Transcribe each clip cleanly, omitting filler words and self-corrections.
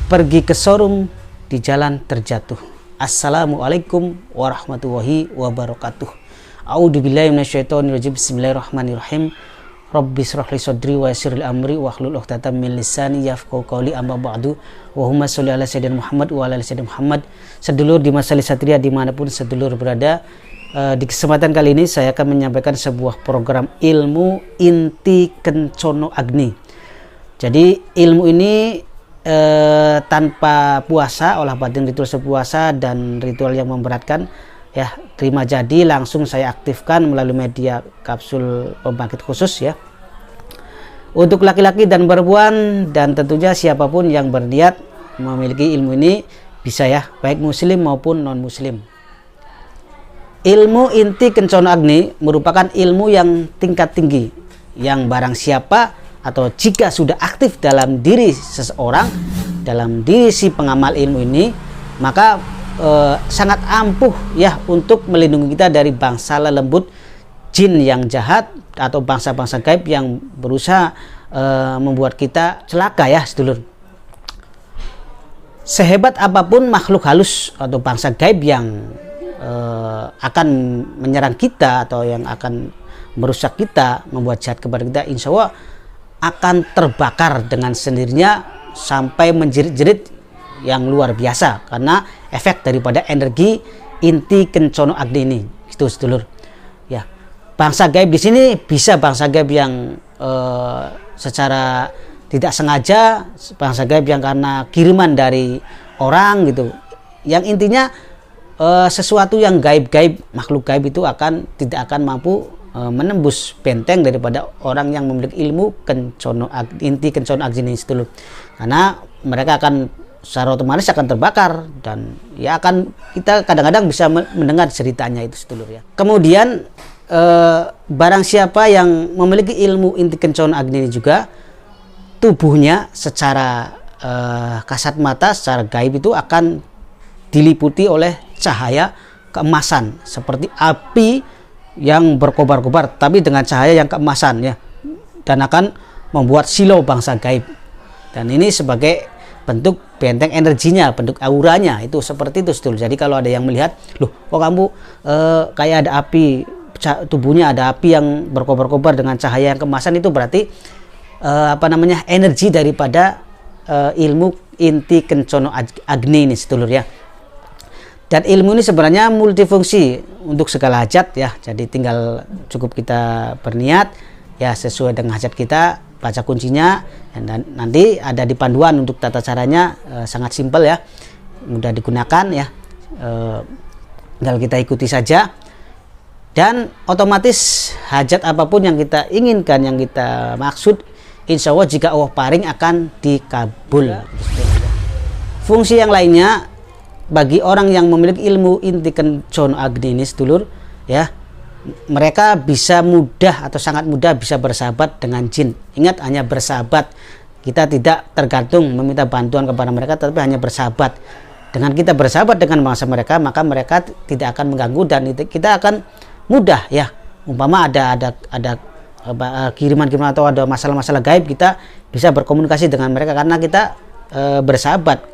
pergi ke showroom di jalan terjatuh. Assalamualaikum warahmatullahi wabarakatuh. A'udzubillahi minasyaitonirrajim. Bismillahirrahmanirrahim. Rabbi shrah li sadri wa yassir li amri wahlul 'uqdatam min lisani yafqahu qawli, amma ba'du. Allahumma sholli ala sayyidina Muhammad wa ala ali sayyidina Muhammad. Sedulur di Masali Satria dimanapun sedulur berada, di kesempatan kali ini saya akan menyampaikan sebuah program ilmu inti Kencono Agni. Jadi ilmu ini tanpa puasa, olah batin ritual sepuasa dan ritual yang memberatkan, ya, terima jadi langsung saya aktifkan melalui media kapsul pembangkit khusus, ya, untuk laki-laki dan perempuan, dan tentunya siapapun yang berniat memiliki ilmu ini bisa, ya, baik muslim maupun non muslim. Ilmu inti Kencono Agni merupakan ilmu yang tingkat tinggi, yang barang siapa atau jika sudah aktif dalam diri seseorang, dalam diri si pengamal ilmu ini, maka sangat ampuh, ya, untuk melindungi kita dari bangsa lembut, jin yang jahat atau bangsa-bangsa gaib yang berusaha membuat kita celaka, ya, sedulur. Sehebat apapun makhluk halus atau bangsa gaib yang akan menyerang kita atau yang akan merusak kita, membuat jahat kepada kita, insya Allah akan terbakar dengan sendirinya sampai menjerit-jerit yang luar biasa karena efek daripada energi inti Kencono Agni ini, itu sedulur, ya. Bangsa gaib di sini bisa bangsa gaib yang secara tidak sengaja, bangsa gaib yang karena kiriman dari orang, gitu, yang intinya sesuatu yang gaib-gaib, makhluk gaib itu tidak akan mampu menembus benteng daripada orang yang memiliki ilmu inti Kencono Agni ini, sedulur, karena mereka akan secara otomatis akan terbakar, dan ya kita kadang-kadang bisa mendengar ceritanya itu, sedulur, ya. Kemudian barang siapa yang memiliki ilmu inti Kencono Agni ini juga, tubuhnya secara kasat mata, secara gaib itu akan diliputi oleh cahaya keemasan seperti api yang berkobar-kobar, tapi dengan cahaya yang keemasan, ya, dan akan membuat silau bangsa gaib. Dan ini sebagai bentuk benteng energinya, bentuk auranya, itu seperti itu, sedulur. Jadi kalau ada yang melihat, loh, kok kamu kayak ada api, tubuhnya ada api yang berkobar-kobar dengan cahaya yang keemasan, itu berarti energi daripada ilmu inti Kencono Agni ini, sedulur, ya. Dan ilmu ini sebenarnya multifungsi untuk segala hajat, ya. Jadi tinggal cukup kita berniat, ya, sesuai dengan hajat kita, baca kuncinya, dan nanti ada di panduan untuk tata caranya, sangat simpel, ya, mudah digunakan, ya. Tinggal kita ikuti saja, dan otomatis hajat apapun yang kita inginkan, yang kita maksud, insya Allah jika Allah paring akan dikabul. Fungsi yang lainnya bagi orang yang memiliki ilmu inti Kencono Agni ini, sedulur, ya, mereka bisa mudah atau sangat mudah bisa bersahabat dengan jin. Ingat, hanya bersahabat, kita tidak tergantung meminta bantuan kepada mereka, tapi hanya bersahabat. Dengan kita bersahabat dengan bangsa mereka, maka mereka tidak akan mengganggu, dan kita akan mudah, ya, umpama ada kiriman-kiriman atau ada masalah-masalah gaib, kita bisa berkomunikasi dengan mereka karena kita bersahabat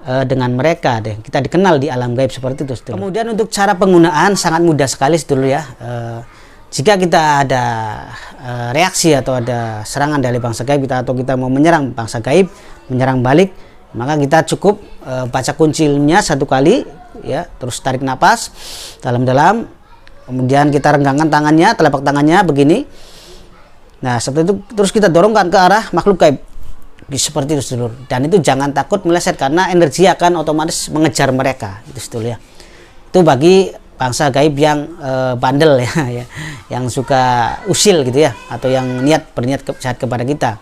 dengan mereka, deh. Kita dikenal di alam gaib seperti itu, sedulur. Kemudian untuk cara penggunaan sangat mudah sekali, sedulur, ya. Jika kita ada reaksi atau ada serangan dari bangsa gaib kita, atau kita mau menyerang bangsa gaib, menyerang balik, maka kita cukup baca kuncinya satu kali, ya, terus tarik napas dalam-dalam, kemudian kita renggangkan tangannya, telapak tangannya begini. Nah, seperti itu, terus kita dorongkan ke arah makhluk gaib seperti itu, sedulur. Dan itu jangan takut meleset karena energi akan otomatis mengejar mereka, itu, sedulur, ya. Itu bagi bangsa gaib yang bandel, ya, yang suka usil, gitu, ya, atau yang berniat jahat kepada kita,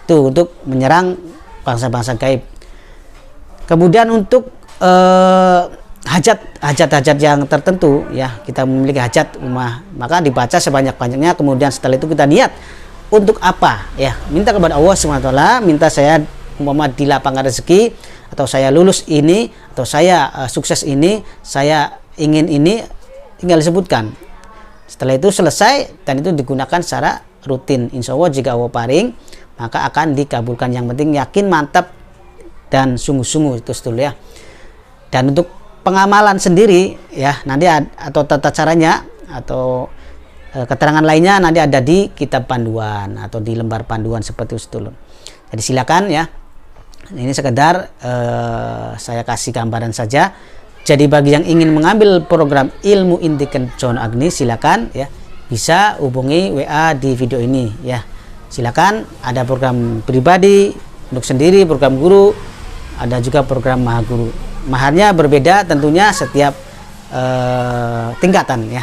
itu untuk menyerang bangsa-bangsa gaib. Kemudian untuk hajat-hajat yang tertentu, ya, kita memiliki hajat rumah, maka dibaca sebanyak-banyaknya. Kemudian setelah itu kita niat untuk apa, ya, minta kepada Allah SWT, minta saya umpama dilapangkan rezeki, atau saya lulus ini, atau saya sukses ini, saya ingin ini, tinggal disebutkan. Setelah itu selesai, dan itu digunakan secara rutin. Insya Allah jika Allah paring, maka akan dikabulkan. Yang penting yakin, mantap, dan sungguh-sungguh itu sedulur ya. Dan untuk pengamalan sendiri ya, nanti atau tata caranya atau keterangan lainnya nanti ada di kitab panduan atau di lembar panduan seperti itu sedulur. Jadi silakan ya. Ini sekedar saya kasih gambaran saja. Jadi bagi yang ingin mengambil program ilmu inti Kencono Agni, silakan ya, bisa hubungi WA di video ini ya. Silakan, ada program pribadi untuk sendiri, program guru, ada juga program mahaguru. Maharnya berbeda tentunya setiap tingkatan ya.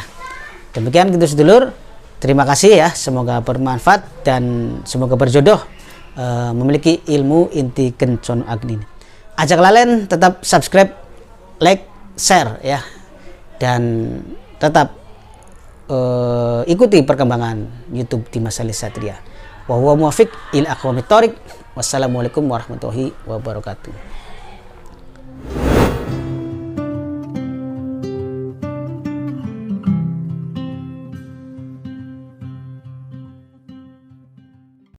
Demikian gitu sedulur. Terima kasih ya, semoga bermanfaat dan semoga berjodoh memiliki ilmu inti Kencono Agni. Ajak lalen tetap subscribe, like, share ya, dan tetap ikuti perkembangan YouTube Dimas Ali Satria. Wa huwa muwaffiq ila aqwamit thoriq. Wassalamualaikum warahmatullahi wabarakatuh.